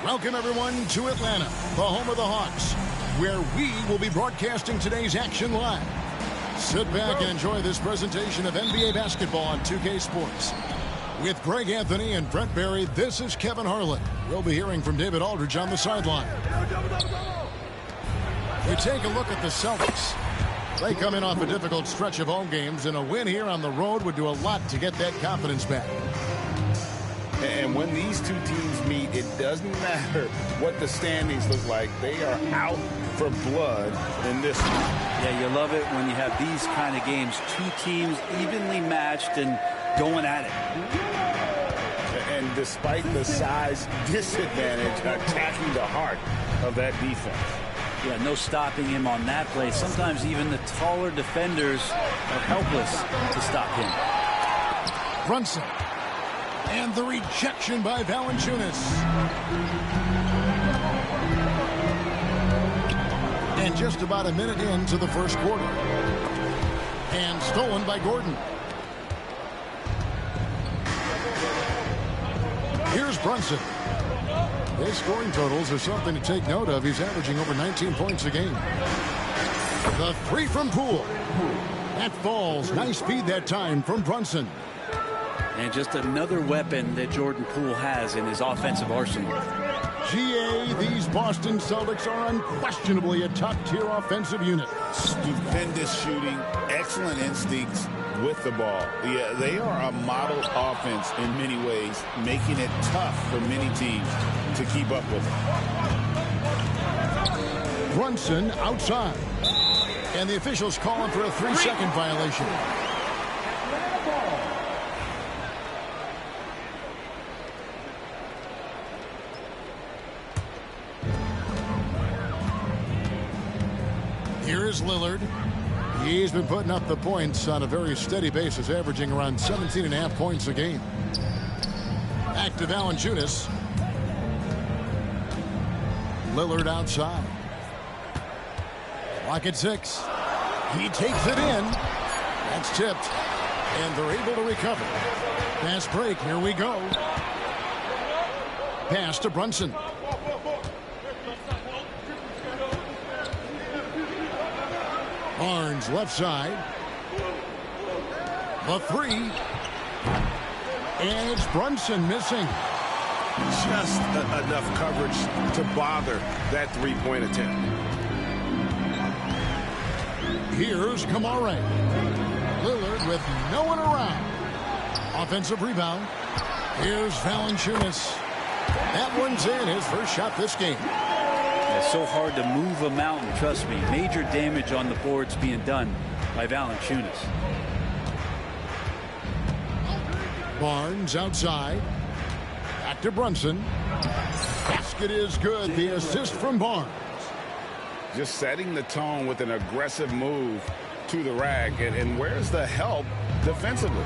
Welcome, everyone, to Atlanta, the home of the Hawks, where we will be broadcasting today's action live. Sit back and enjoy this presentation of NBA basketball on 2K Sports. With Greg Anthony and Brent Barry, this is Kevin Harlan. We'll be hearing from David Aldridge on the sideline. We take a look at the Celtics. They come in off a difficult stretch of home games, and a win here on the road would do a lot to get that confidence back. And when these two teams meet, it doesn't matter what the standings look like. They are out for blood in this one. Yeah, you love it when you have these kind of games. Two teams evenly matched and going at it. And despite the size disadvantage, attacking the heart of that defense. Yeah, no stopping him on that play. Sometimes even the taller defenders are helpless to stop him. Brunson. And the rejection by Valanciunas. And just about a minute into the first quarter. And stolen by Gordon. Here's Brunson. His scoring totals are something to take note of. He's averaging over 19 points a game. The three from Poole. That falls. Nice speed that time from Brunson. And just another weapon that Jordan Poole has in his offensive arsenal. GA, these Boston Celtics are unquestionably a top-tier offensive unit. Stupendous shooting, excellent instincts with the ball. Yeah, they are a model offense in many ways, making it tough for many teams to keep up with them. Brunson outside. And the officials calling for a 3-second violation. Here's Lillard. He's been putting up the points on a very steady basis, averaging around 17.5 points a game. Back to Valanciunas. Lillard outside. Clock at 6. He takes it in. That's tipped. And they're able to recover. Fast break. Here we go. Pass to Brunson. Barnes left side. The three. And it's Brunson missing. Just enough coverage to bother that three-point attempt. Here's Kamara. Lillard with no one around. Offensive rebound. Here's Valanciunas. That one's in, his first shot this game. It's so hard to move a mountain, trust me. Major damage on the boards being done by Valanciunas. Barnes outside. Back to Brunson. Basket is good. The assist from Barnes. Just setting the tone with an aggressive move to the rack. And where's the help defensively?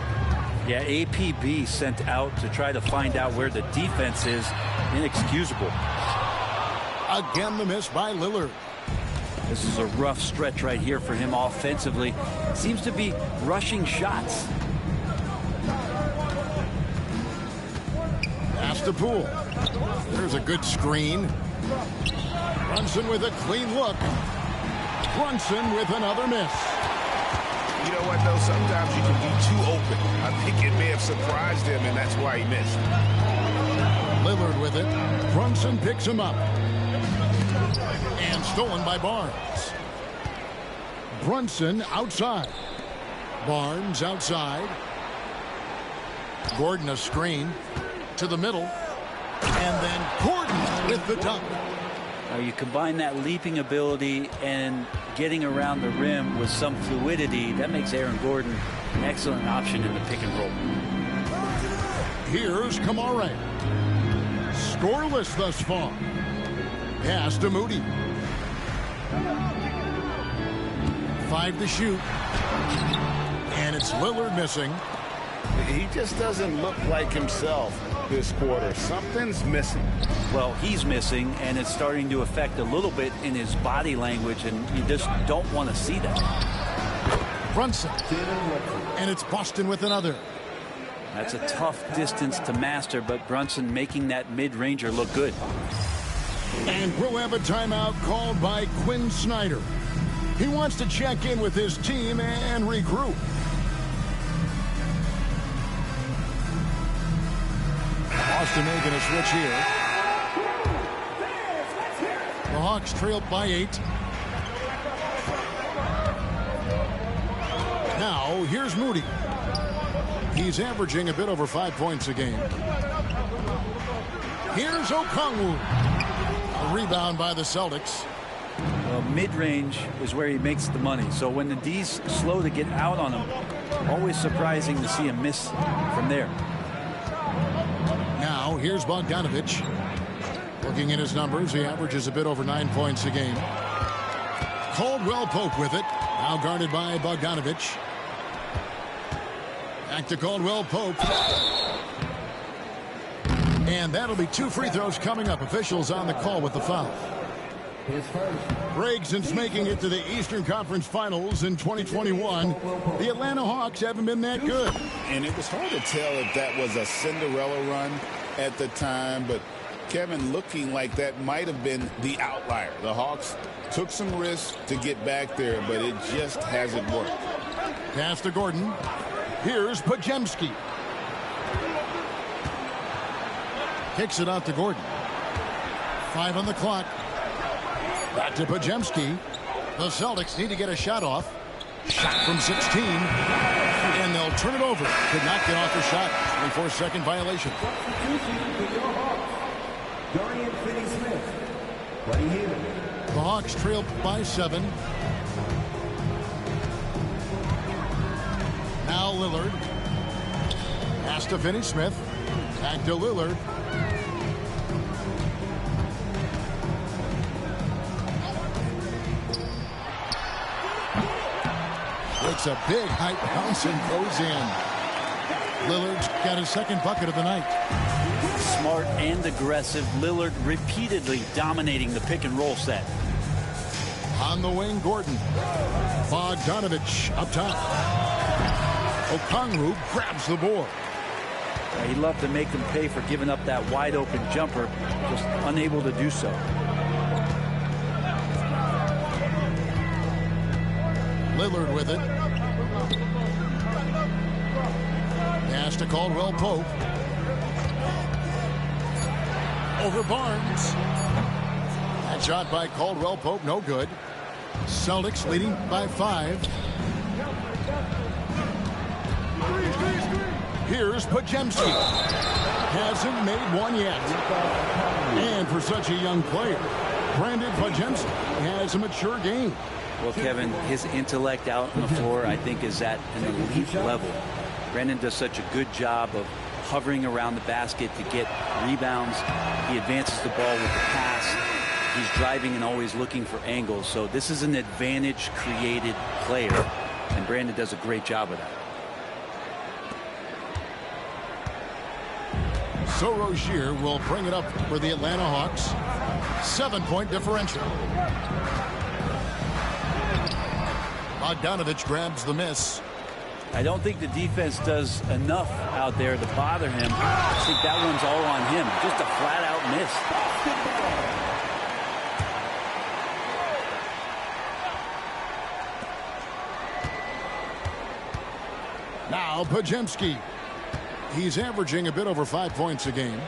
Yeah, APB sent out to try to find out where the defense is. Inexcusable. Again, the miss by Lillard. This is a rough stretch right here for him offensively. Seems to be rushing shots. Pass to Poole. There's a good screen. Brunson with a clean look. Brunson with another miss. You know what, though? Sometimes you can be too open. I think it may have surprised him, and that's why he missed. Lillard with it. Brunson picks him up. And stolen by Barnes. Brunson outside. Barnes outside. Gordon a screen to the middle. And then Gordon with the dunk. Now you combine that leaping ability and getting around the rim with some fluidity. That makes Aaron Gordon an excellent option in the pick and roll. Here's Kamara. Scoreless thus far. Pass to Moody. 5 to shoot. And it's Lillard missing. He just doesn't look like himself this quarter. Something's missing. Well, he's missing, and it's starting to affect a little bit in his body language, and you just don't want to see that. Brunson. And it's Boston with another. That's a tough distance to master, but Brunson making that mid-ranger look good. And we'll have a timeout called by Quinn Snyder. He wants to check in with his team and regroup. Boston making a switch here. The Hawks trailed by 8. Now, here's Moody. He's averaging a bit over 5 points a game. Here's Okongwu. A rebound by the Celtics. Well, mid-range is where he makes the money. So when the D's slow to get out on him, always surprising to see him miss from there. Now, here's Bogdanovich. Looking at his numbers, he averages a bit over 9 points a game. Caldwell Pope with it. Now guarded by Bogdanovich. Back to Caldwell Pope. And that'll be 2 free throws coming up. Officials on the call with the foul. Greg, since making it to the Eastern Conference Finals in 2021, the Atlanta Hawks haven't been that good. And it was hard to tell if that was a Cinderella run at the time, but Kevin, looking like that might have been the outlier. The Hawks took some risks to get back there, but it just hasn't worked. Pass to Gordon. Here's Podziemski. Kicks it out to Gordon. 5 on the clock. Back to Podziemski. The Celtics need to get a shot off. Shot from 16. And they'll turn it over. Could not get off the shot. 24-second violation. The Hawks trail by 7. Now Lillard. Pass to Finney-Smith. Back to Lillard. It's a big high bounce and goes in. Lillard's got his second bucket of the night. Smart and aggressive. Lillard repeatedly dominating the pick and roll set. On the wing, Gordon. Bogdanovich up top. Okongwu grabs the board. He'd love to make them pay for giving up that wide open jumper, just unable to do so. Lillard with it. Pass to Caldwell Pope. Over Barnes. That shot by Caldwell Pope, no good. Celtics leading by 5. Here's Podziemski. Hasn't made one yet. And for such a young player, Brandon Podziemski has a mature game. Well, Kevin, his intellect out on the floor, I think, is at an elite level. Brandon does such a good job of hovering around the basket to get rebounds. He advances the ball with the pass. He's driving and always looking for angles. So this is an advantage-created player, and Brandon does a great job of that. So Rozier will bring it up for the Atlanta Hawks. 7-point differential. Bogdanovich grabs the miss. I don't think the defense does enough out there to bother him. I think that one's all on him. Just a flat-out miss. Now Podziemski. He's averaging a bit over 5 points a game.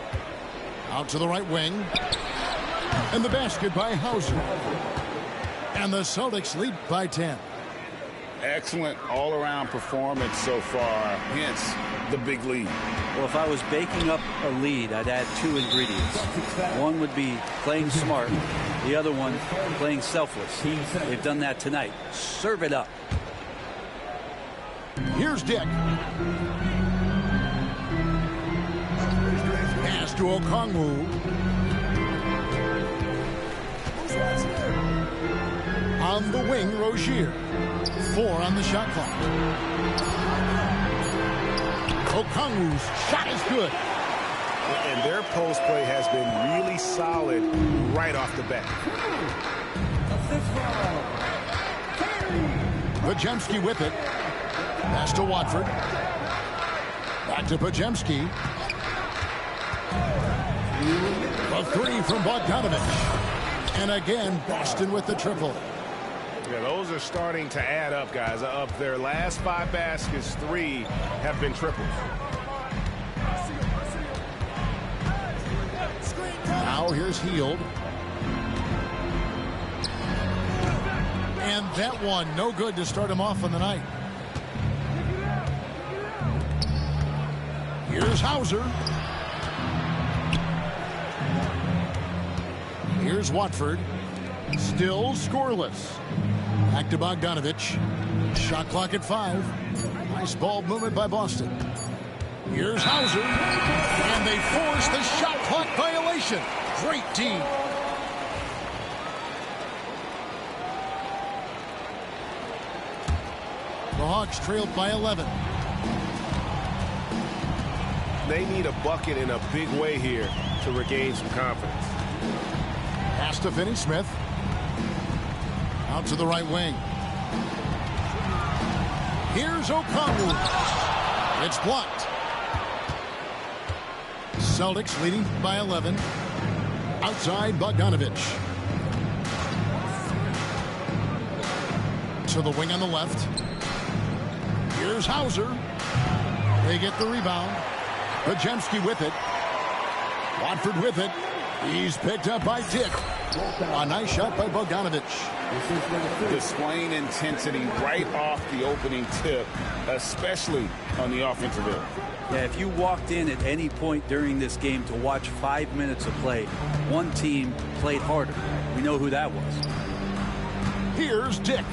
Out to the right wing. And the basket by Hauser. And the Celtics lead by 10. Excellent all-around performance so far, hence the big lead. Well, if I was baking up a lead, I'd add 2 ingredients. One would be playing smart. The other one, playing selfless. They've done that tonight. Serve it up. Here's Dick. Pass to Okongwu. On the wing, Rozier. 4 on the shot clock. Okongwu's shot is good. And their post play has been really solid right off the bat. Pajemski with it. Pass to Watford. Back to Pajemski. A three from Bogdanovich. And again, Boston with the triple. Yeah, those are starting to add up, guys. Of their last 5 baskets, 3 have been triples. Now here's Hield. And that one, no good to start him off on the night. Here's Hauser. Here's Watford. Still scoreless. Back to Bogdanovich. Shot clock at 5. Nice ball movement by Boston. Here's Hauser. And they force the shot clock violation. Great team. The Hawks trailed by 11. They need a bucket in a big way here to regain some confidence. Pass to Finney-Smith. Out to the right wing. Here's Okongwu. It's blocked. Celtics leading by 11. Outside Bogdanovich. To the wing on the left. Here's Hauser. They get the rebound. Pajemski with it. Watford with it. He's picked up by Dick. A nice shot by Bogdanovich. Displaying intensity right off the opening tip, especially on the offensive end. Yeah, if you walked in at any point during this game to watch 5 minutes of play, one team played harder. We know who that was. Here's Dick.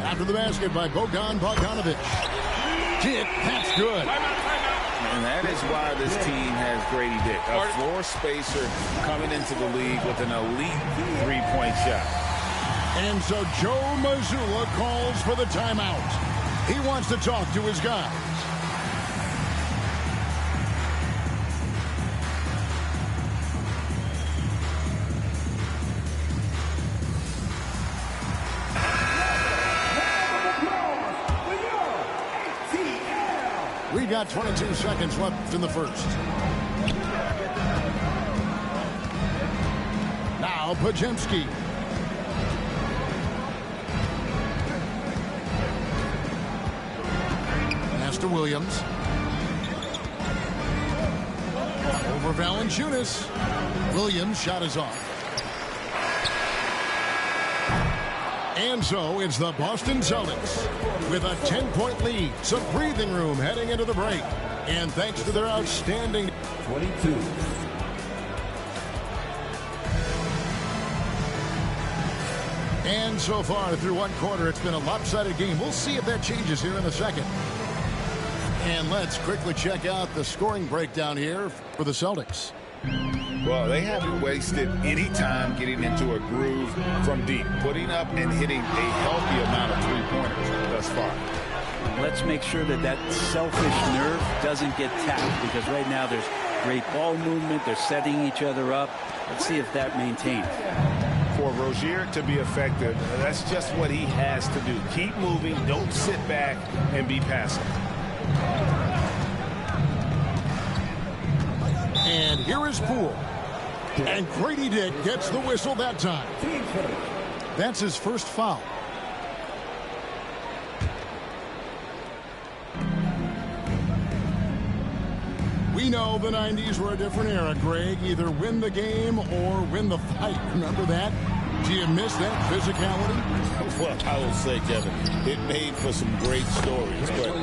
After the basket by Bogdanovich. Dick, that's good. And that is why this team has Grady Dick, a floor spacer coming into the league with an elite three-point shot. And so Joe Mazzulla calls for the timeout. He wants to talk to his guys. We got 22 seconds left in the first. Now Pajemski. Pass to Williams. Over Valanciunas. Williams' shot is off. And so it's the Boston Celtics with a 10-point lead. Some breathing room heading into the break. And thanks to their outstanding 22. And so far through one quarter, it's been a lopsided game. We'll see if that changes here in the second. And let's quickly check out the scoring breakdown here for the Celtics. Well, they haven't wasted any time getting into a groove from deep, putting up and hitting a healthy amount of three-pointers thus far. Let's make sure that that selfish nerve doesn't get tapped, because right now there's great ball movement. They're setting each other up. Let's see if that maintains. For Rozier to be effective, that's just what he has to do. Keep moving. Don't sit back and be passive. And here is Poole. And Grady Dick gets the whistle that time. That's his first foul. We know the 90s were a different era, Greg. Either win the game or win the fight. Remember that? Do you miss that physicality? Well, I will say, Kevin, it made for some great stories, but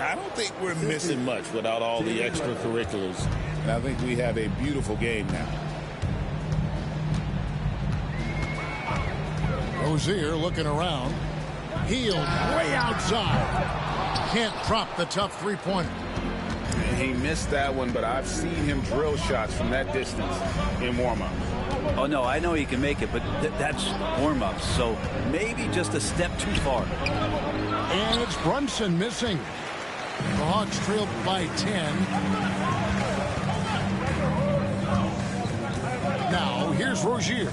I don't think we're missing much without all the extracurriculars. And I think we have a beautiful game now. Rozier looking around. Hield way outside. Can't drop the tough three-pointer. He missed that one, but I've seen him drill shots from that distance in warm-up. Oh, no, I know he can make it, but that's warm-ups, so maybe just a step too far. And it's Brunson missing. The Hawks trailed by 10. Now, here's Rozier.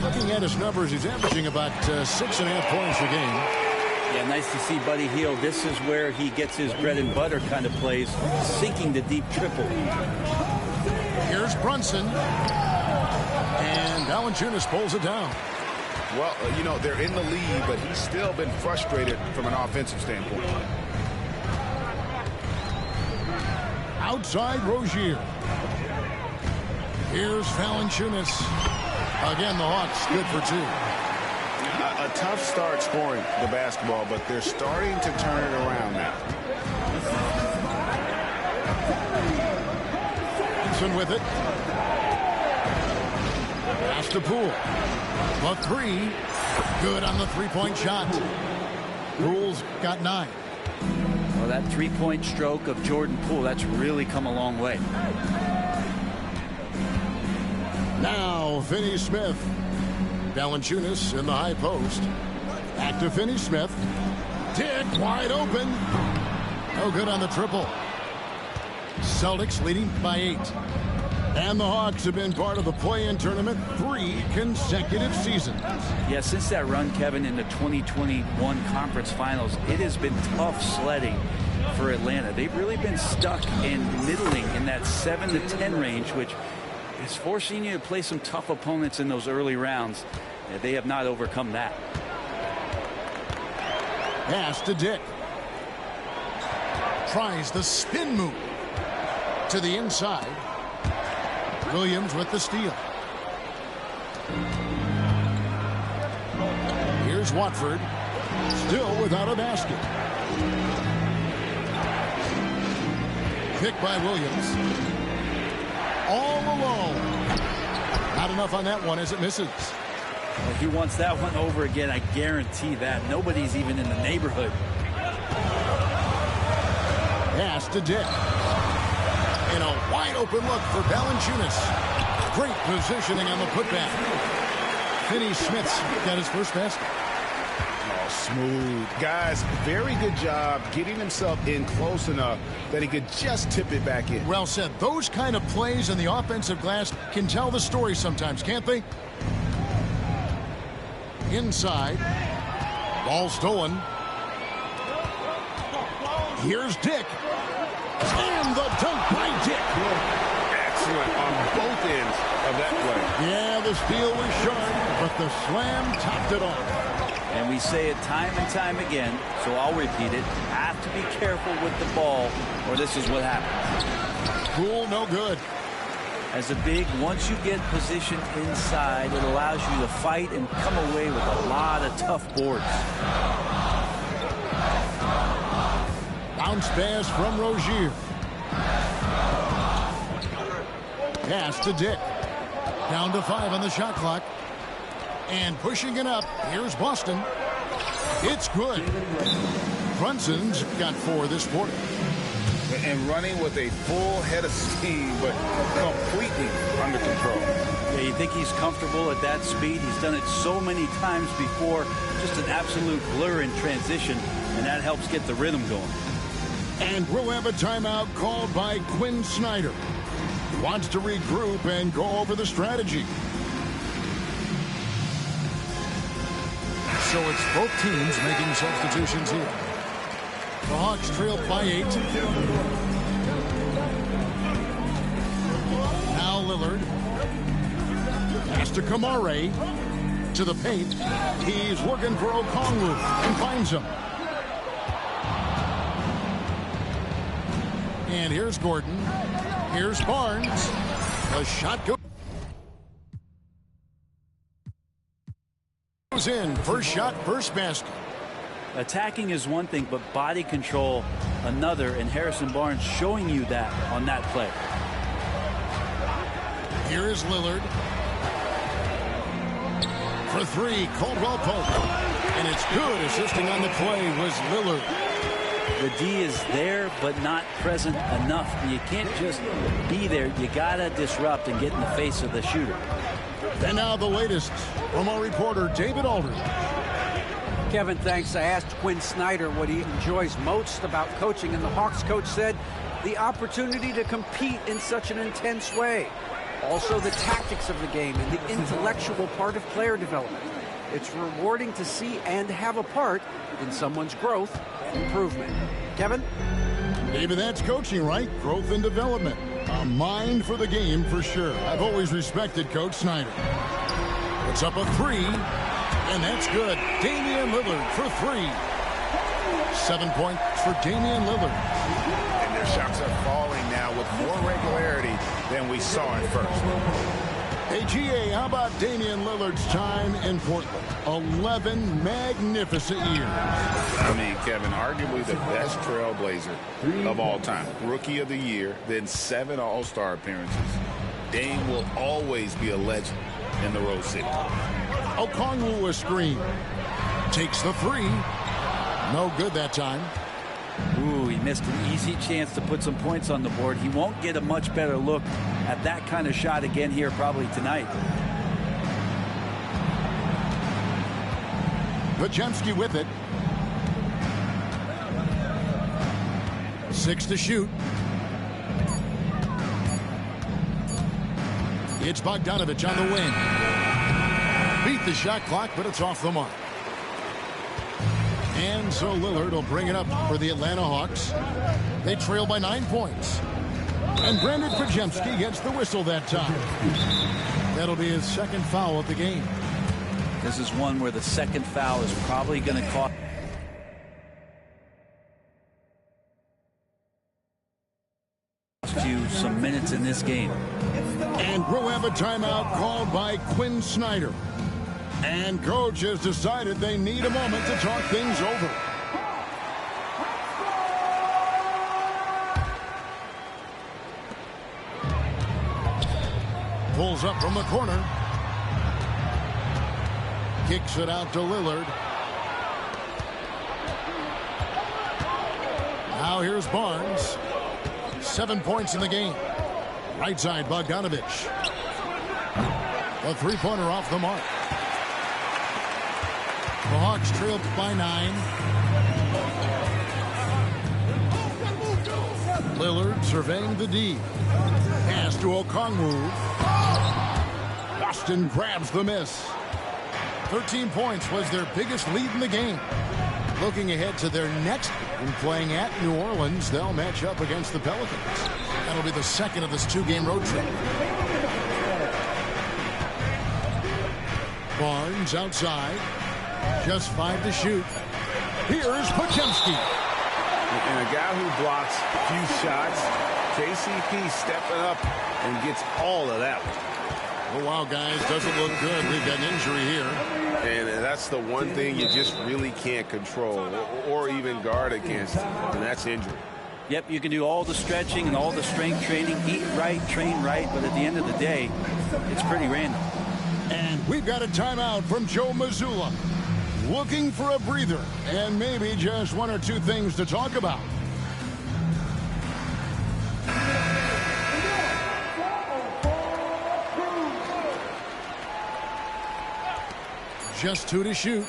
Looking at his numbers, he's averaging about 6.5 points a game. Yeah, nice to see Buddy Hield. This is where he gets his bread and butter kind of plays, sinking the deep triple. Here's Brunson. And Valanciunas pulls it down. Well, you know, they're in the lead, but he's still been frustrated from an offensive standpoint. Outside Rozier. Here's Valanciunas. Again, the Hawks good for 2. A tough start scoring the basketball, but they're starting to turn it around now. Johnson with it. Pass to Poole. The 3. Good on the three-point shot. Poole's got 9. Well, that three-point stroke of Jordan Poole, that's really come a long way. Now, Finney-Smith. Valanciunas in the high post. Back to Finney-Smith. Dick wide open. No good on the triple. Celtics leading by 8. And the Hawks have been part of the play-in tournament 3 consecutive seasons. Yeah, since that run, Kevin, in the 2021 conference finals, it has been tough sledding for Atlanta. They've really been stuck in middling in that 7 to 10 range, which is forcing you to play some tough opponents in those early rounds. They have not overcome that. Pass to Dick. Tries the spin move to the inside. Williams with the steal. Here's Watford. Still without a basket. Pick by Williams. All alone. Not enough on that one as it misses. Well, he wants that one over again. I guarantee that. Nobody's even in the neighborhood. Pass to Dick. And a wide open look for Valanciunas. Great positioning on the putback. Finney-Smith's got his first basket. Oh, smooth. Guys, very good job getting himself in close enough that he could just tip it back in. Well said. Those kind of plays in the offensive glass can tell the story sometimes, can't they? Inside. Ball stolen. Here's Dick. And the dunk by Dick. Excellent on both ends of that play. Yeah, the steal was sharp, but the slam topped it off. And we say it time and time again, so I'll repeat it. Have to be careful with the ball, or this is what happens. Poole, no good. As a big, once you get positioned inside, it allows you to fight and come away with a lot of tough boards. Bounce pass from Rozier. Pass to Dick. Down to 5 on the shot clock. And pushing it up, here's Boston. It's good. Brunson's got 4 this quarter. And running with a full head of steam, but completely under control. Yeah, you think he's comfortable at that speed? He's done it so many times before. Just an absolute blur in transition, and that helps get the rhythm going. And we'll have a timeout called by Quinn Snyder. He wants to regroup and go over the strategy. So it's both teams making substitutions here. The Hawks trailed by 8. Now Lillard. Pass to Kamare. To the paint. He's looking for Okongwu and finds him. And here's Gordon. Here's Barnes. The shot goes in. First shot, first basket. Attacking is one thing, but body control another, and Harrison Barnes showing you that on that play. Here is Lillard. For 3, Caldwell Pope. And it's good. Assisting on the play was Lillard. The D is there, but not present enough. You can't just be there. You got to disrupt and get in the face of the shooter. And now the latest from our reporter, David Aldridge. Kevin, thanks. I asked Quinn Snyder what he enjoys most about coaching, and the Hawks coach said the opportunity to compete in such an intense way. Also the tactics of the game and the intellectual part of player development. It's rewarding to see and have a part in someone's growth and improvement. Kevin? Maybe that's coaching, right? Growth and development. A mind for the game for sure. I've always respected Coach Snyder. Puts up a three, and that's good. Damian Lillard for three. 7 points for Damian Lillard. And their shots are falling now with more regularity than we saw at first. Hey, GA, how about Damian Lillard's time in Portland? 11 magnificent years. I mean, Kevin, arguably the best trailblazer of all time. Rookie of the year, then 7 All-Star appearances. Dame will always be a legend in the Rose City. Okongwu a screen. Takes the three. No good that time. Ooh, he missed an easy chance to put some points on the board. He won't get a much better look at that kind of shot again here probably tonight. Podziemski with it. 6 to shoot. It's Bogdanovich on the wing. Beat the shot clock, but it's off the mark. And so Lillard will bring it up for the Atlanta Hawks. They trail by 9 points. And Brandon Podziemski gets the whistle that time. That'll be his second foul of the game. This is one where the second foul is probably going to cost you some minutes in this game. And we'll have a timeout called by Quinn Snyder. And coach has decided they need a moment to talk things over. Pulls up from the corner. Kicks it out to Lillard. Now here's Barnes. 7 points in the game. Right side, Bogdanovich. A three-pointer off the mark. The Hawks trailed by 9. Lillard surveying the D. Pass to Okongwu. Austin grabs the miss. 13 points was their biggest lead in the game. Looking ahead to their next game, playing at New Orleans, they'll match up against the Pelicans. That'll be the second of this 2-game road trip. Barnes outside. Just 5 to shoot. Here's Podziemski. And a guy who blocks few shots, KCP stepping up and gets all of that one. Oh, wow, guys, doesn't look good. We've got an injury here. And that's the one thing you just really can't control or even guard against, and that's injury. Yep, you can do all the stretching and all the strength training, eat right, train right, but at the end of the day, it's pretty random. And we've got a timeout from Joe Mazzulla. Looking for a breather and maybe just 1 or 2 things to talk about. Just 2 to shoot.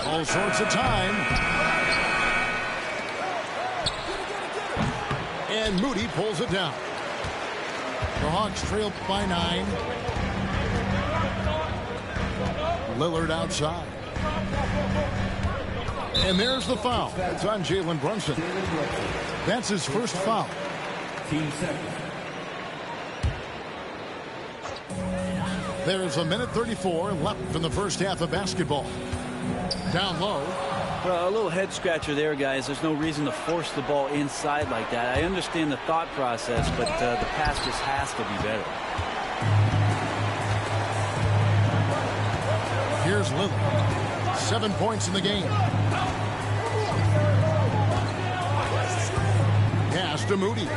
All sorts of time. And Moody pulls it down. The Hawks trail by 9. Lillard outside. And there's the foul. It's on Jalen Brunson. That's his first foul. There's a minute 34 left in the first half of basketball. Down low. Well, a little head scratcher there, guys. There's no reason to force the ball inside like that. I understand the thought process, but the pass just has to be better. Here's Lillard. 7 points in the game. Pass to Moody.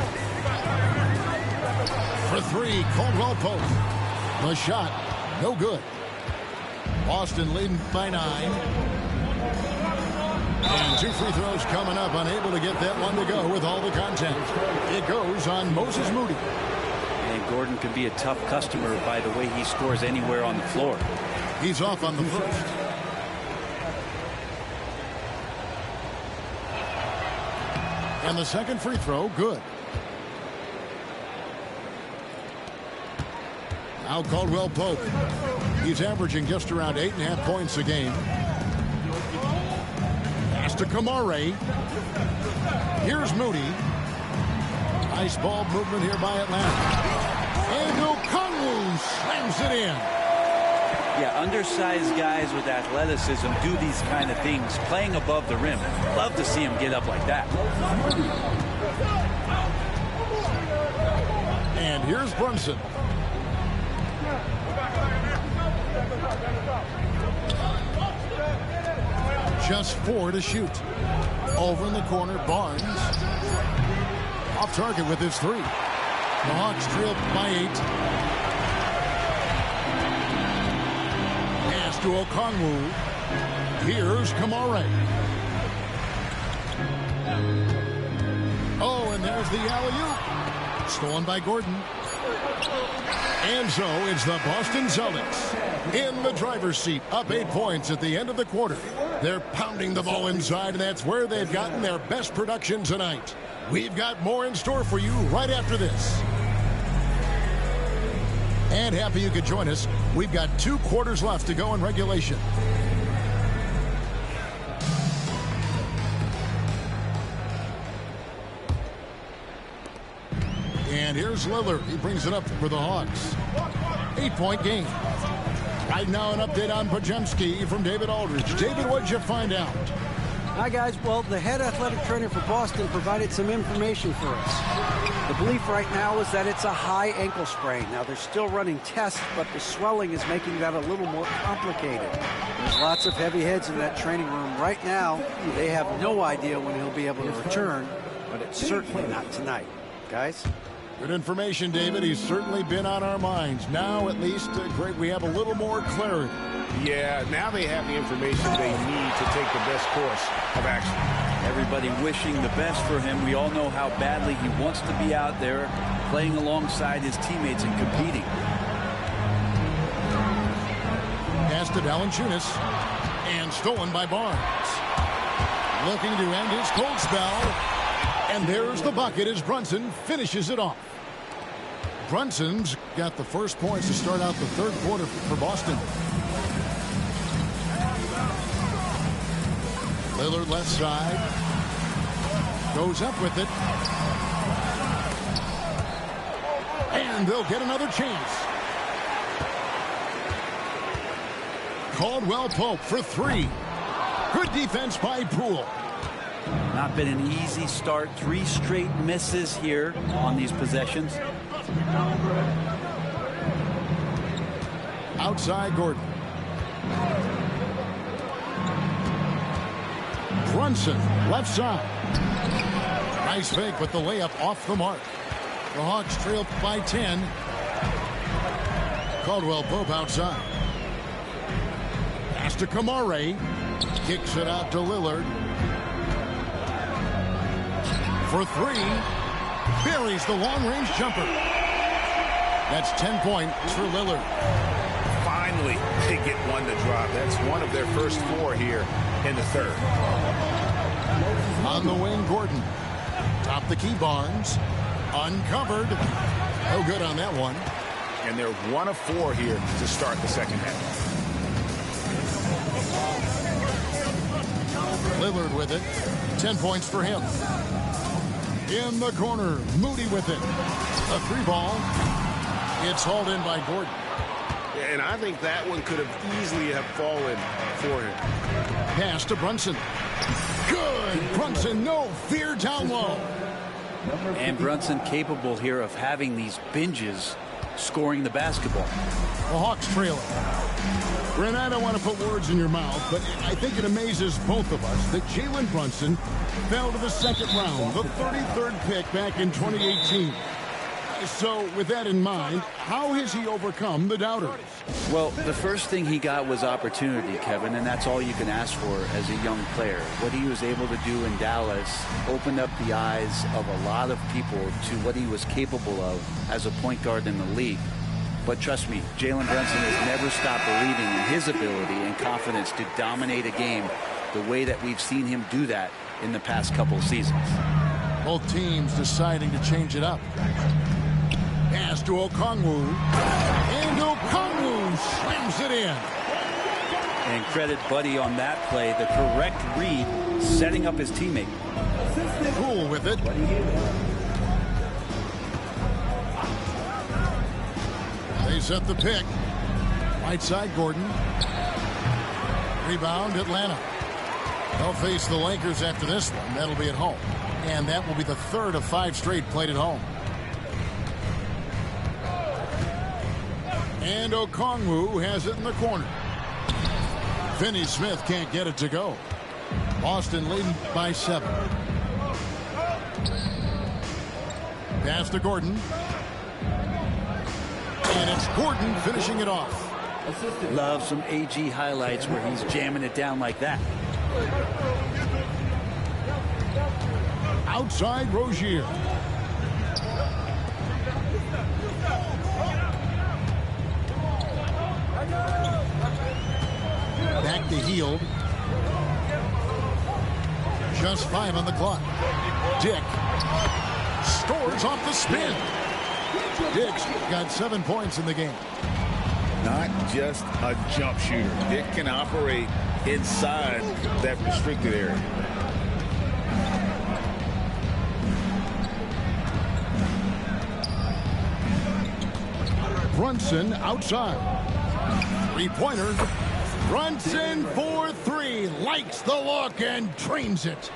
For 3, Caldwell Pope. The shot, no good. Boston leading by 9. And 2 free throws coming up, unable to get that one to go with all the contact. It goes on Moses Moody. And Gordon can be a tough customer by the way he scores anywhere on the floor. He's off on the first. And the second free throw, good. Now Caldwell Pope. He's averaging just around 8.5 points a game. Pass to Kamare. Here's Moody. Nice ball movement here by Atlanta. And Okongwu slams it in. Yeah, undersized guys with athleticism do these kind of things, playing above the rim. Love to see him get up like that. And here's Brunson. Just 4 to shoot. Over in the corner, Barnes. Off target with his 3. The Hawks trail by 8. Pass to Okongwu. Here's Kamare. Oh, and there's the alley-oop. Stolen by Gordon. And so it's the Boston Celtics in the driver's seat, up 8 points at the end of the quarter. They're pounding the ball inside, and that's where they've gotten their best production tonight. We've got more in store for you right after this. And happy you could join us. We've got 2 quarters left to go in regulation. And here's Lillard. He brings it up for the Hawks. 8-point game. Right now, an update on Podziemski from David Aldridge. David, what did you find out? Hi, guys. Well, the head athletic trainer for Boston provided some information for us. The belief right now is that it's a high ankle sprain. Now, they're still running tests, but the swelling is making that a little more complicated. There's lots of heavy heads in that training room. Right now, they have no idea when he'll be able to return, but it's certainly not tonight. Guys? Good information, David. He's certainly been on our minds. Now, at least, great, we have a little more clarity. Yeah, now they have the information they need to take the best course of action. Everybody wishing the best for him. We all know how badly he wants to be out there playing alongside his teammates and competing. Pass to Valanciunas. And stolen by Barnes. Looking to end his cold spell. And there's the bucket as Brunson finishes it off. Brunson's got the first points to start out the third quarter for Boston. Lillard left side. Goes up with it. And they'll get another chance. Caldwell Pope for 3. Good defense by Poole. Not been an easy start. 3 straight misses here on these possessions. Outside Gordon. Brunson, left side. Nice fake, but the layup off the mark. The Hawks trail by 10. Caldwell Pope outside. Pass to Kamare. Kicks it out to Lillard. For 3. Buries the long-range jumper. That's 10 points for Lillard. Finally, they get one to drop. That's one of their first 4 here in the third. On the wing, Gordon. Top the key, Barnes. Uncovered. No good on that one. And they're 1 of 4 here to start the second half. Lillard with it. 10 points for him. In the corner, Moody with it. A 3-ball. It's hauled in by Gordon. And I think that one could have easily have fallen for him. Pass to Brunson. Good. Brunson, no fear down low. And Brunson capable here of having these binges scoring the basketball. The Hawks trailing. Brent, I don't want to put words in your mouth, but I think it amazes both of us that Jalen Brunson fell to the second round, the 33rd pick back in 2018. So with that in mind, how has he overcome the doubters? Well, the first thing he got was opportunity, Kevin, and that's all you can ask for as a young player. What he was able to do in Dallas opened up the eyes of a lot of people to what he was capable of as a point guard in the league. But trust me, Jalen Brunson has never stopped believing in his ability and confidence to dominate a game the way that we've seen him do that in the past couple of seasons. Both teams deciding to change it up. Pass to Okongwu. And slams it in. And credit Buddy on that play. The correct read, setting up his teammate. Cool with it. They set the pick. Right side, Gordon. Rebound, Atlanta. They'll face the Lakers after this one. That'll be at home. And that will be the third of 5 straight played at home. And Okongwu has it in the corner. Finney Smith can't get it to go. Boston leading by 7. Pass to Gordon. And it's Gordon finishing it off. Love some AG highlights where he's jamming it down like that. Outside Rozier. Back to Hield. Just 5 on the clock. Dick scores off the spin. Dick's got 7 points in the game. Not just a jump shooter. Dick can operate inside that restricted area. Brunson outside. 3-pointer. Brunson for 3. Likes the look and drains it.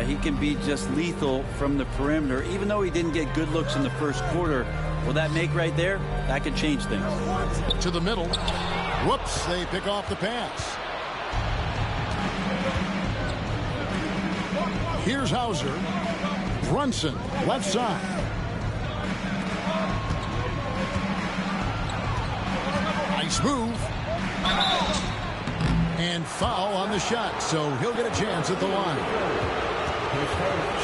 He can be just lethal from the perimeter. Even though he didn't get good looks in the first quarter, will that make right there? That could change things. To the middle. Whoops, they pick off the pass. Here's Hauser. Brunson, left side. Nice move. And foul on the shot, so he'll get a chance at the line.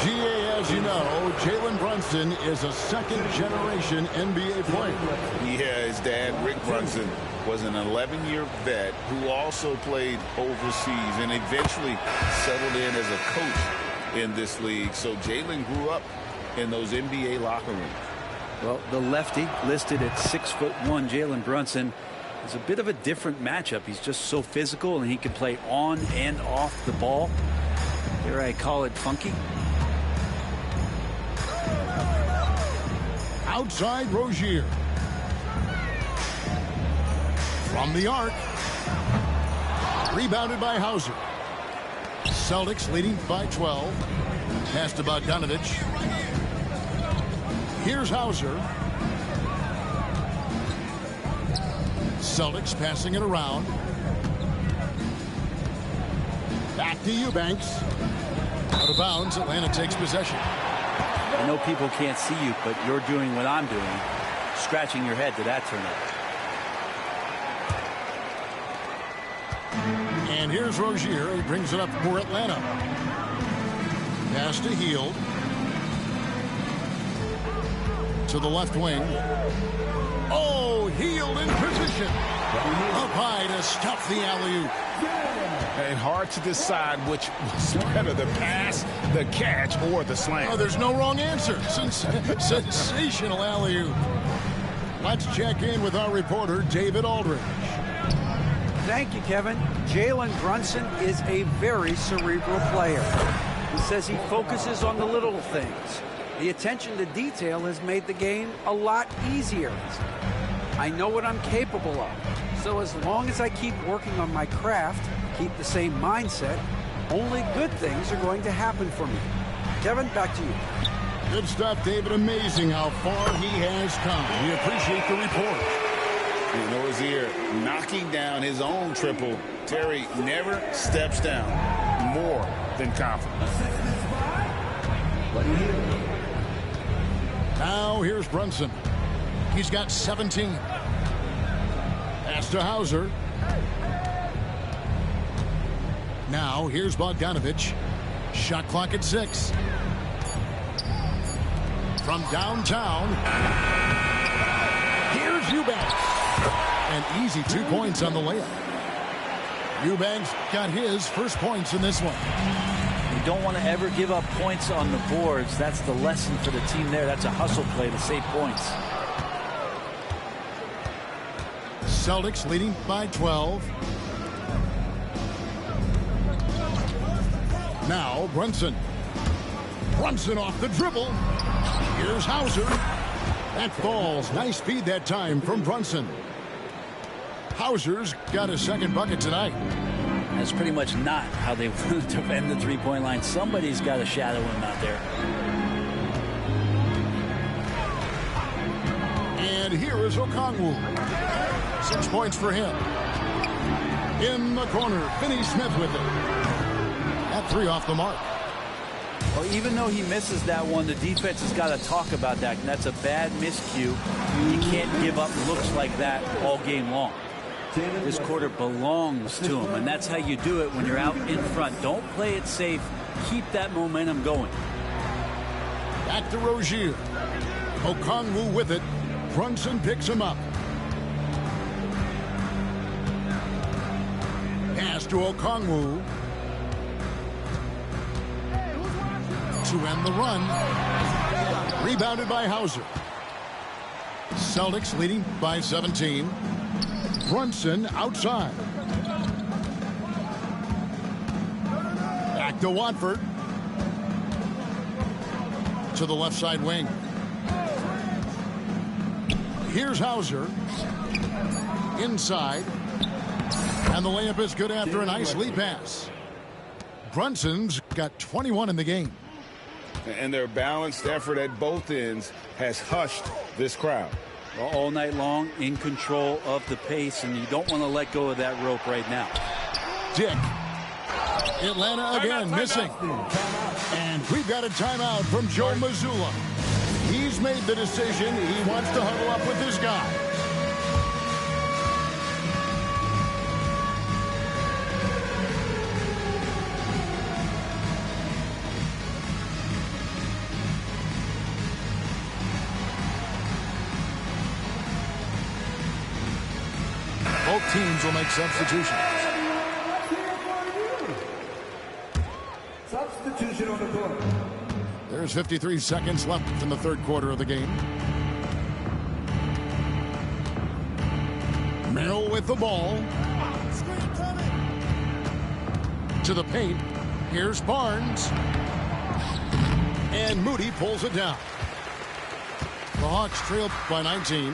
GA, as you know, Jalen Brunson is a second-generation NBA player. Yeah, his dad, Rick Brunson, was an 11-year vet who also played overseas and eventually settled in as a coach in this league. So Jalen grew up in those NBA locker rooms. Well, the lefty listed at 6'1", Jalen Brunson, is a bit of a different matchup. He's just so physical, and he can play on and off the ball. Here I call it funky. Outside Rozier. From the arc. Rebounded by Hauser. Celtics leading by 12. Pass to Bogdanovich. Here's Hauser. Celtics passing it around. Back to Eubanks. Out of bounds. Atlanta takes possession. I know people can't see you, but you're doing what I'm doing. Scratching your head to that turnover. And here's Rozier. He brings it up for Atlanta. Pass to Hield. To the left wing. Oh, Hield in position. Up high to stuff the alley-oop. And hard to decide which was better, the pass, the catch, or the slam. Oh, there's no wrong answer. Sensational alley-oop. Let's check in with our reporter, David Aldridge. Thank you, Kevin. Jalen Brunson is a very cerebral player. He says he focuses on the little things. The attention to detail has made the game a lot easier. I know what I'm capable of. So as long as I keep working on my craft, keep the same mindset, only good things are going to happen for me. Kevin, back to you. Good stuff, David. Amazing how far he has come. We appreciate the report. You know, Rozier knocking down his own triple. Terry never steps down. More than confident. Now here's Brunson. He's got 17. Pass to Hauser. Now here's Bogdanovich. Shot clock at 6. From downtown. Here's Eubanks. An easy 2 points on the layup. Eubanks got his first points in this one. You don't want to ever give up points on the boards. That's the lesson for the team there. That's a hustle play to save points. Celtics leading by 12. Now Brunson. Brunson off the dribble. Here's Hauser. That falls. Nice speed that time from Brunson. Hauser's got his second bucket tonight. That's pretty much not how they want to defend the three-point line. Somebody's got to shadow him out there. And here is Okongwu. 6 points for him. In the corner, Finney-Smith with it. That three off the mark. Well, even though he misses that one, the defense has got to talk about that. And that's a bad miscue. You can't give up looks like that all game long. This quarter belongs to him, and that's how you do it when you're out in front. Don't play it safe. Keep that momentum going. Back to Rozier. Okongwu with it. Brunson picks him up. Pass to Okongwu. To end the run. Rebounded by Hauser. Celtics leading by 17. Brunson outside. Back to Watford. To the left side wing. Here's Hauser. Inside. And the layup is good after a nice lead pass. Brunson's got 21 in the game. And their balanced effort at both ends has hushed this crowd. All night long, in control of the pace, and you don't want to let go of that rope right now. Dick. Atlanta again missing. And we've got a timeout from Joe Mazzulla. He's made the decision. He wants to huddle up with this guy. Both teams will make substitutions. Substitution on the court. There's 53 seconds left in the third quarter of the game. Merrill with the ball. To the paint. Here's Barnes. And Moody pulls it down. The Hawks trail by 19.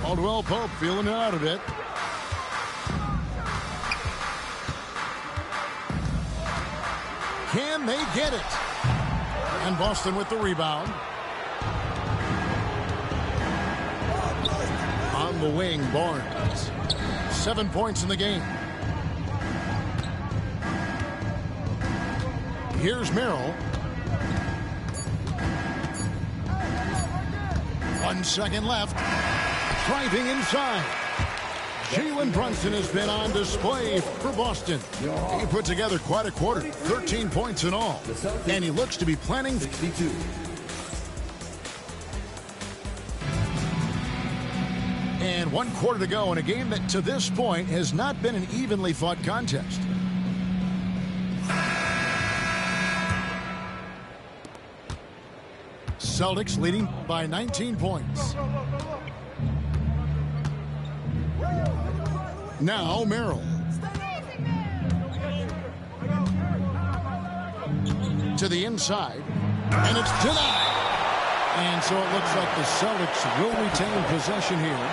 Caldwell Pope feeling it out a bit. Can they get it? And Boston with the rebound. On the wing, Barnes. 7 points in the game. Here's Merrill. 1 second left. Driving inside. Jalen Brunson has been on display for Boston. He put together quite a quarter, 13 points in all. And he looks to be planning. 62. And 1 quarter to go in a game that to this point has not been an evenly fought contest. Celtics leading by 19 points. Now Merrill. To the inside. And it's denied. And so it looks like the Celtics will retain possession here.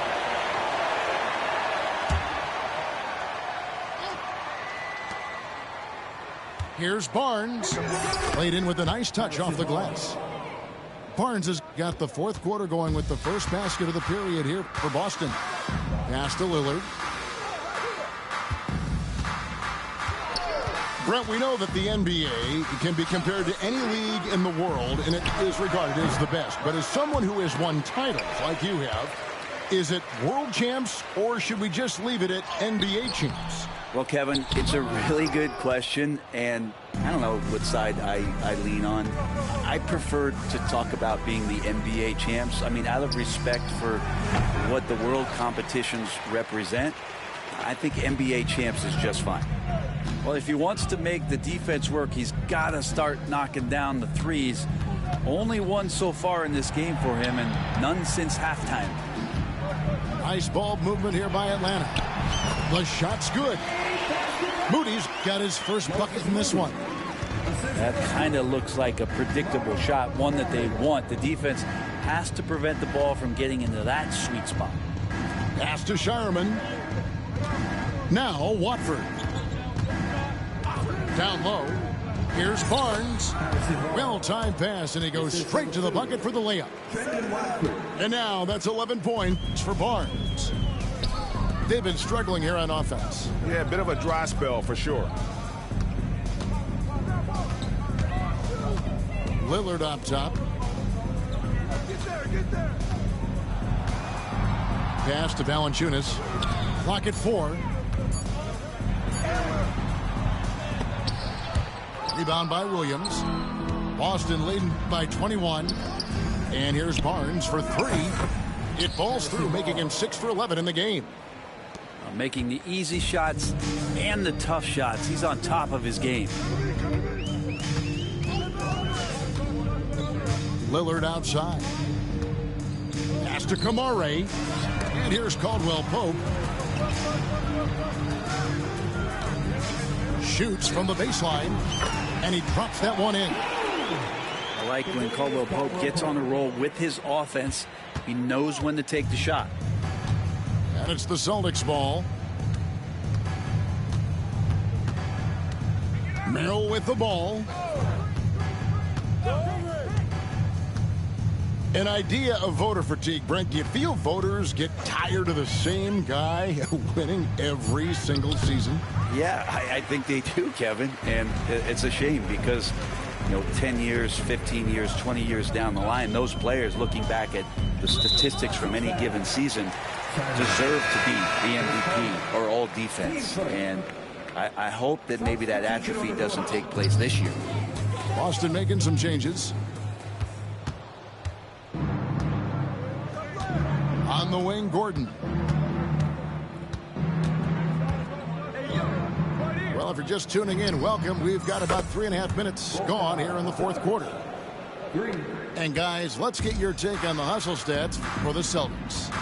Here's Barnes. Played in with a nice touch off the glass. Barnes has got the fourth quarter going with the first basket of the period here for Boston. Pass to Lillard. Brent, we know that the NBA can be compared to any league in the world, and it is regarded as the best. But as someone who has won titles like you have, is it world champs, or should we just leave it at NBA champs? Well, Kevin, it's a really good question, and I don't know what side I lean on. I prefer to talk about being the NBA champs. I mean, out of respect for what the world competitions represent, I think NBA champs is just fine. Well, if he wants to make the defense work, he's got to start knocking down the threes. Only one so far in this game for him, and none since halftime. Nice ball movement here by Atlanta. The shot's good. Moody's got his first bucket in this one. That kind of looks like a predictable shot, one that they want. The defense has to prevent the ball from getting into that sweet spot. Pass to Shireman. Now Watford. Down low. Here's Barnes. Well-timed pass, and he goes straight to the bucket for the layup. And now that's 11 points for Barnes. They've been struggling here on offense. Yeah, a bit of a dry spell for sure. Lillard up top. Pass to Valanciunas. Clock at 4. Rebound by Williams. Boston leading by 21. And here's Barnes for 3. It falls through, making him 6 for 11 in the game. Making the easy shots and the tough shots. He's on top of his game. Lillard outside. Pass to Kamare. And here's Caldwell Pope. Shoots from the baseline. And he drops that one in. I like when Caldwell Pope gets on a roll with his offense. He knows when to take the shot. And it's the Celtics ball. Merrill with the ball. An idea of voter fatigue, Brent. Do you feel voters get tired of the same guy winning every single season? Yeah, I think they do, Kevin. And it's a shame because, 10 years, 15 years, 20 years down the line, those players looking back at the statistics from any given season deserve to be the MVP or all defense. And I hope that maybe that atrophy doesn't take place this year. Boston making some changes. On the wing, Gordon. Well, if you're just tuning in, welcome. We've got about 3.5 minutes gone here in the fourth quarter. And guys, let's get your take on the hustle stats for the Celtics.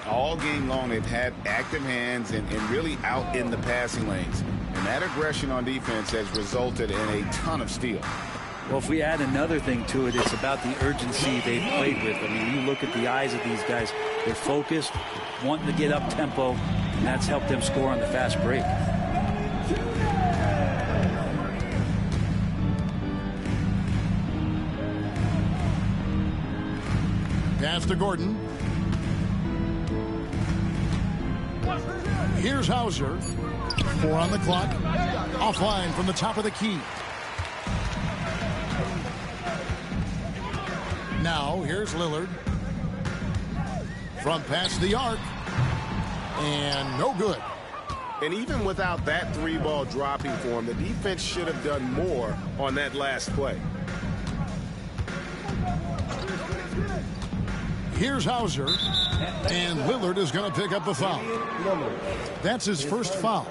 All game long, they've had active hands and really out in the passing lanes. And that aggression on defense has resulted in a ton of steals. Well, if we add another thing to it, it's about the urgency they've played with. I mean, you look at the eyes of these guys. They're focused, wanting to get up tempo, and that's helped them score on the fast break. Pass to Gordon. Here's Hauser. 4 on the clock. Offline from the top of the key. Now, here's Lillard. Front pass the arc. And no good. And even without that 3-ball dropping for him, the defense should have done more on that last play. Here's Hauser. And Lillard is going to pick up the foul. That's his first foul.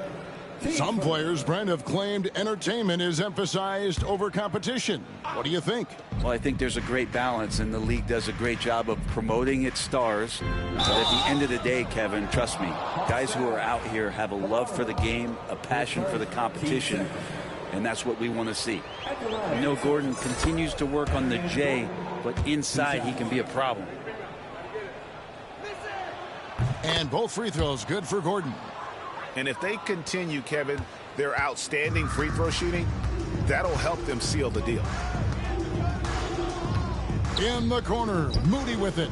Some players, Brent, have claimed entertainment is emphasized over competition. What do you think? Well, I think there's a great balance, and the league does a great job of promoting its stars. But at the end of the day, Kevin, trust me, guys who are out here have a love for the game, a passion for the competition, and that's what we want to see. Gordon continues to work on the J, but inside he can be a problem. And both free throws good for Gordon. And if they continue, Kevin, their outstanding free throw shooting, that'll help them seal the deal. In the corner, Moody with it.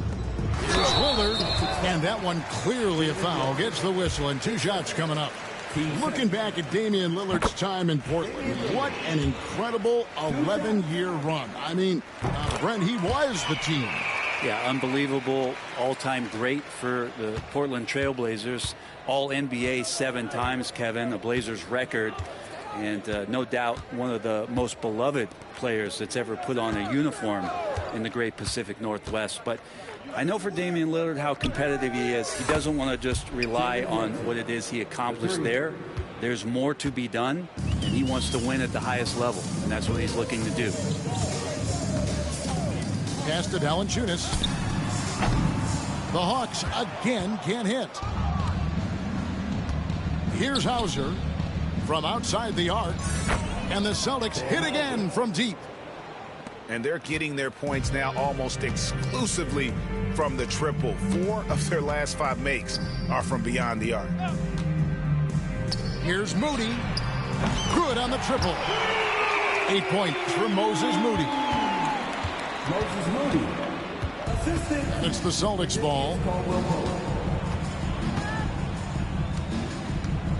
Here's Lillard, and that one clearly a foul. Gets the whistle, and 2 shots coming up. Looking back at Damian Lillard's time in Portland, what an incredible 11-year run. I mean, Brent, he was the team. Yeah, unbelievable, all-time great for the Portland Trailblazers. All-NBA 7 times, Kevin, a Blazers record. And no doubt one of the most beloved players that's ever put on a uniform in the great Pacific Northwest. But I know for Damian Lillard how competitive he is. He doesn't want to just rely on what it is he accomplished there. There's more to be done, and he wants to win at the highest level, and that's what he's looking to do. Pass to Valanciunas. The Hawks again can't hit. Here's Hauser from outside the arc. And the Celtics hit again from deep. And they're getting their points now almost exclusively from the triple. 4 of their last 5 makes are from beyond the arc. Here's Moody. Good on the triple. 8 points for Moses Moody. It's the Celtics ball.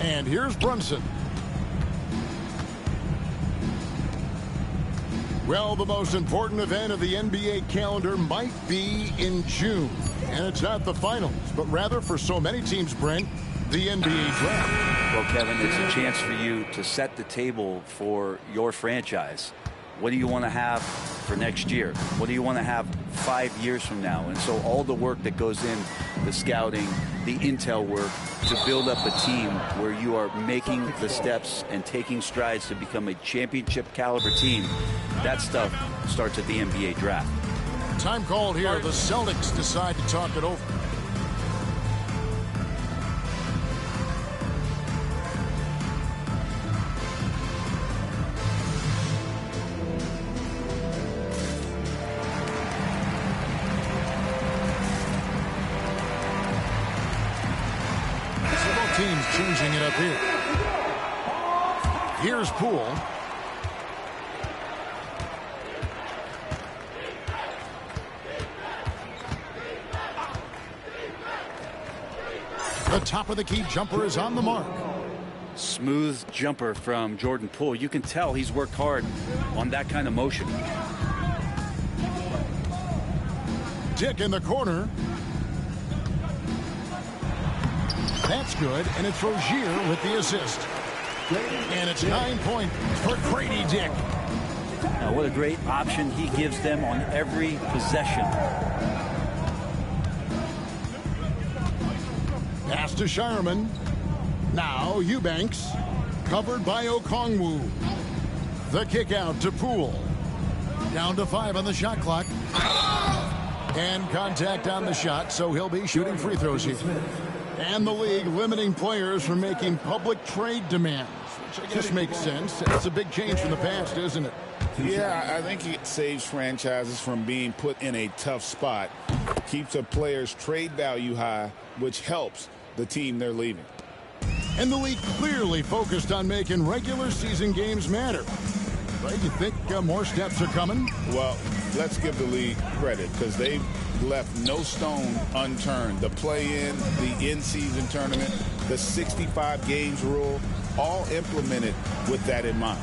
And here's Brunson. Well, the most important event of the NBA calendar might be in June. And it's not the finals, but rather for so many teams, Brent, the NBA draft. Well, Kevin, it's a chance for you to set the table for your franchise. What do you want to have for next year? What do you want to have 5 years from now? And so all the work that goes in, the scouting, the intel work, to build up a team where you are making the steps and taking strides to become a championship caliber team, that stuff starts at the NBA draft. Time called here. The Celtics decide to talk it over. Teams changing it up here. Here's Poole. The top of the key jumper is on the mark. Smooth jumper from Jordan Poole. You can tell he's worked hard on that kind of motion. Dick in the corner. That's good, and it's Rozier with the assist. And it's 9 points for Grady Dick. Now, what a great option he gives them on every possession. Pass to Shireman. Now Eubanks. Covered by Okongwu. The kick out to Poole. Down to 5 on the shot clock. And contact on the shot, so he'll be shooting free throws here. And the league limiting players from making public trade demands, which I guess makes sense. It's a big change from the past, isn't it? Yeah, I think it saves franchises from being put in a tough spot. Keeps a player's trade value high, which helps the team they're leaving. And the league clearly focused on making regular season games matter. But you think more steps are coming? Well, let's give the league credit because they've left no stone unturned. The play-in, the in-season tournament, the 65 games rule, all implemented with that in mind.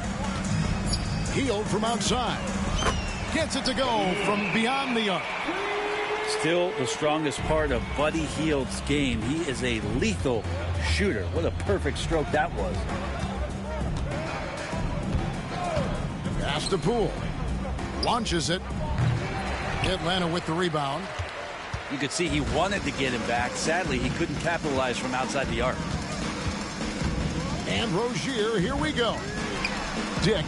Hield from outside. Gets it to go from beyond the arc. Still the strongest part of Buddy Hield's game. He is a lethal shooter. What a perfect stroke that was. Pass to Poole. Launches it. Atlanta with the rebound. You could see he wanted to get him back. Sadly, he couldn't capitalize from outside the arc. And Rozier, here we go. Dick.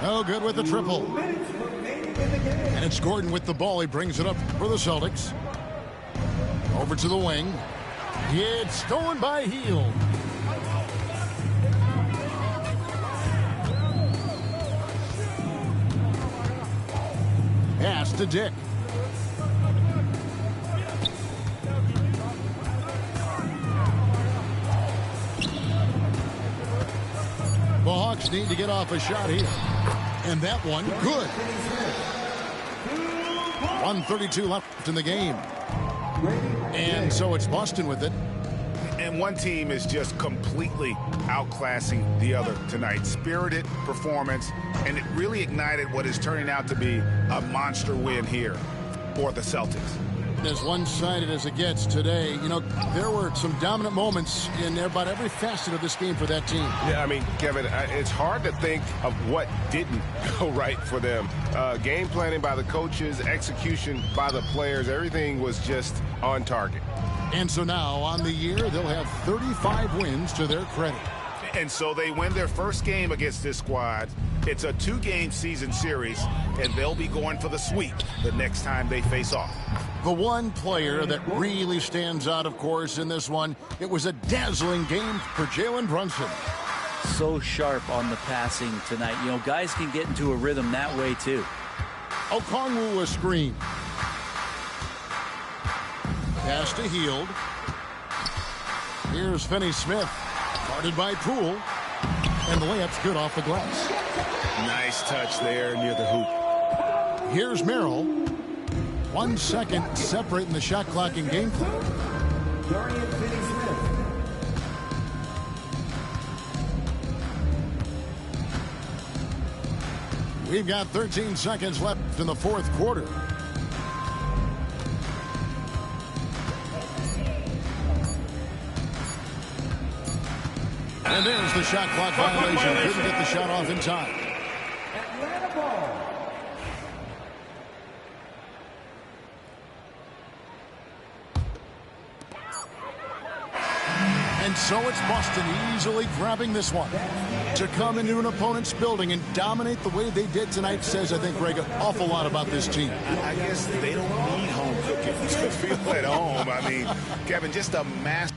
Oh, good with the triple. And it's Gordon with the ball. He brings it up for the Celtics. Over to the wing. It's stolen by Hield. Pass to Dick. The Hawks need to get off a shot here. And that one, good. 1:32 left in the game. And so it's Boston with it. And one team is just completely outclassing the other tonight. Spirited performance, and it really ignited what is turning out to be a monster win here for the Celtics. As one-sided as it gets today, you know, there were some dominant moments in about every facet of this game for that team. Yeah, I mean, Kevin, it's hard to think of what didn't go right for them. Game planning by the coaches, execution by the players, everything was just on target. And so now, on the year, they'll have 35 wins to their credit. And so they win their first game against this squad. It's a 2-game season series, and they'll be going for the sweep the next time they face off. The one player that really stands out, of course, in this one, it was a dazzling game for Jalen Brunson. So sharp on the passing tonight. You know, guys can get into a rhythm that way, too. Okongwu a screen. Pass to Hield. Here's Finney-Smith. Guarded by Poole. And the layup's good off the glass. Nice touch there near the hoop. Here's Merrill. 1 second separating the shot clock and game clock. We've got 13 seconds left in the fourth quarter. And there's the shot clock violation. Couldn't get the shot off in time. And so it's Boston easily grabbing this one. To come into an opponent's building and dominate the way they did tonight says, I think, Greg, an awful lot about this team. I guess they don't need home cooking to feel at home. I mean, Kevin, just a master.